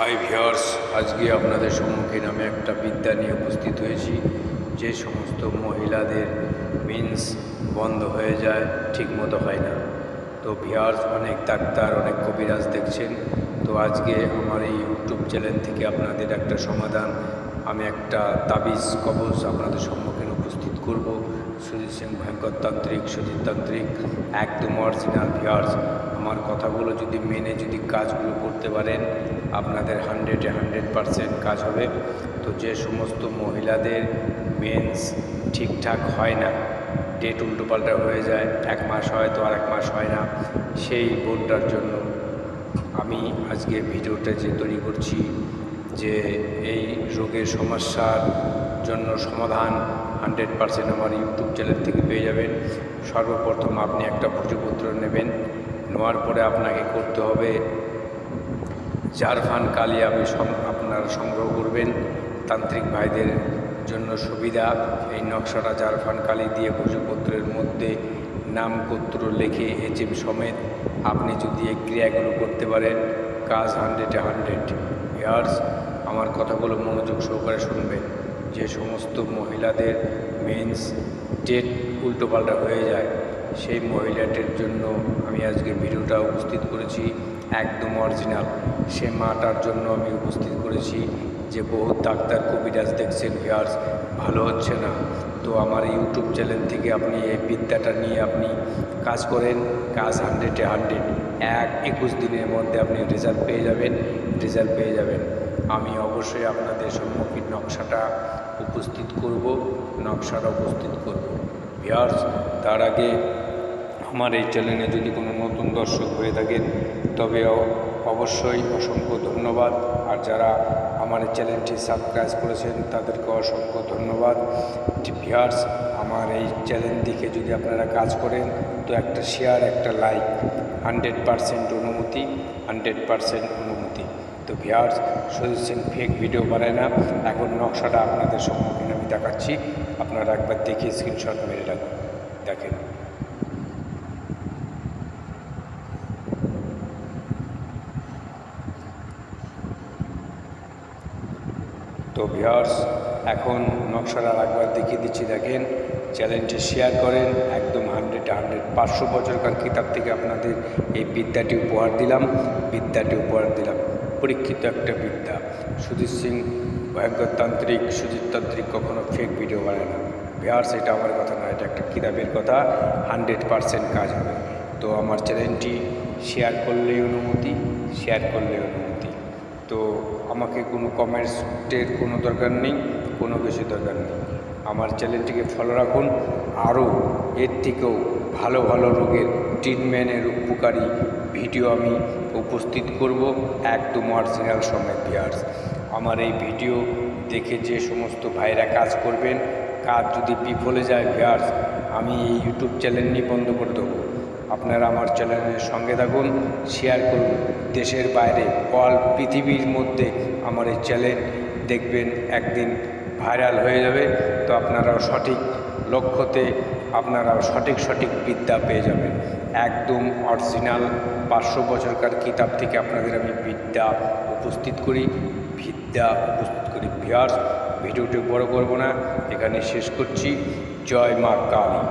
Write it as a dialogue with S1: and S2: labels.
S1: Hi viewers, আজকে আপনাদের সম্মুখীন আমি একটা বিদ্যা নিয়ে উপস্থিত হয়েছি। যে সমস্ত মহিলাদের মিন্স বন্ধ হয়ে যায়, ঠিকমতো হয় না। তো ভিউয়ার্স, অনেক ডাক্তার, অনেক কবিরাজ দেখছেন। তো আজকে আমার এই ইউটিউব চ্যানেল থেকে আপনাদের একটা সমাধান, আমি একটা তাবিজ কবজ আপনাদের সম্মুখীন উপস্থিত করব। সুজিত সিং ভয়ঙ্কর তান্ত্রিক, সুজিত তান্ত্রিক, একদম অরিজিনাল। ভিউয়ার্স, আমার কথাগুলো যদি মেনে যদি কাজগুলো করতে পারেন, আপনাদের 100% কাজ হবে। তো যে সমস্ত মহিলাদের মেন্স ঠিকঠাক হয় না, ডেট উল্টোপাল্টা হয়ে যায়, 1 মাস হয় তো আর 1 মাস হয় না, সেই বোনটার জন্য আমি আজকে ভিডিওটা যে তৈরি করছি, যে এই রোগের সমস্যার জন্য সমাধান 100% আমার ইউটিউব চ্যানেল থেকে পেয়ে যাবেন। সর্বপ্রথম আপনি একটা ভোজপত্র নেবেন, নেওয়ার পরে আপনাকে করতে হবে জারফান কালি আপনারা সংগ্রহ করবেন। তান্ত্রিক ভাইদের জন্য সুবিধা, এই নকশাটা জারফান কালি দিয়ে ভোজপত্রের মধ্যে নাম গোত্র লিখে এচিম সমেত আপনি যদি এই ক্রিয়াগুলো করতে পারেন, কাজ 100-100। ভিউয়ার্স, আমার কথাগুলো মনোযোগ সহকারে শুনবেন। যে সমস্ত মহিলাদের মেন্স ডেট উল্টোপাল্টা হয়ে যায়, সেই মহিলাটির জন্য আমি আজকে ভিডিওটা উপস্থিত করেছি, একদম অরিজিনাল। সে মাটার জন্য আমি উপস্থিত করেছি যে বহু ডাক্তার কবিরাজ দেখছেন, ভিউয়ার্স, ভালো হচ্ছে না। তো আমার ইউটিউব চ্যানেল থেকে আপনি এই বিদ্যাটা নিয়ে আপনি কাজ করেন, কাজ 100-100, 21 দিনের মধ্যে আপনি রেজাল্ট পেয়ে যাবেন। আমি অবশ্যই আপনাদের সম্মুখীন নকশাটা উপস্থিত করব। ভিউয়ার্স, তার আগে আমার এই চ্যানেলে যদি কোনো নতুন দর্শক হয়ে থাকেন, তবে অবশ্যই অসংখ্য ধন্যবাদ। আর যারা আমার এই চ্যানেলটি সাবস্ক্রাইব করেছেন, তাদেরকে অসংখ্য ধন্যবাদ। ভিউয়ার্স, আমার এই চ্যানেল দিকে যদি আপনারা কাজ করেন, তো একটা শেয়ার, একটা লাইক, 100% অনুমতি। তো viewers, Sujit Singh fake video বানায় না। এখন নকশাটা আপনাদের সম্মুখীন আমি দেখাচ্ছি, আপনারা একবার দেখে স্ক্রিনশট মেরে রাখুন, দেখেন। তো ভিউয়ার্স, এখন নকশাটা একবার দেখিয়ে দিচ্ছি, দেখেন। চ্যানেলটি শেয়ার করেন, একদম 100-100 500 বছরকার কিতাব থেকে আপনাদের এই বিদ্যাটি উপহার দিলাম। পরীক্ষিত একটা বিদ্যা। সুজিত সিং ভয়ঙ্কর তান্ত্রিক, সুজিত তান্ত্রিক কখনো ফেক ভিডিও বানায় না। ভিউয়ার্স, এটা আমার কথা না, এটা একটা কিতাবের কথা, 100% কাজ হবে। তো আমার চ্যানেলটি শেয়ার করলেই অনুমতি। তো আমাকে কোনো কমেন্টের কোনো দরকার নেই, কোনো কিছু দরকার নেই। আমার চ্যানেলটিকে ফলো রাখুন। আরও এর থেকেও ভালো ভালো রোগের ট্রিটমেন্টের উপকারী ভিডিও আমি উপস্থিত করব, একদম অরিজিনাল সমেত। ভিউয়ার্স, আমার এই ভিডিও দেখে যে সমস্ত ভাইরা কাজ করবেন, কাজ যদি বিফলে যায়, ভিউয়ার্স, আমি এই ইউটিউব চ্যানেল নিয়ে বন্ধ করে দেবো। আপনারা আমার চ্যানেলের সঙ্গে থাকুন, শেয়ার করুন। দেশের বাইরে, অল পৃথিবীর মধ্যে আমার এই চ্যানেল দেখবেন একদিন ভাইরাল হয়ে যাবে। তো আপনারাও সঠিক লক্ষ্যতে আপনারাও সঠিক বিদ্যা পেয়ে যাবেন। একদম অরিজিনাল 500 বছরকার কিতাব থেকে আপনাদের আমি বিদ্যা উপস্থিত করি। ভিউয়ার্স, ভিডিওটি বড় করব না, এখানে শেষ করছি। জয় মা কালী।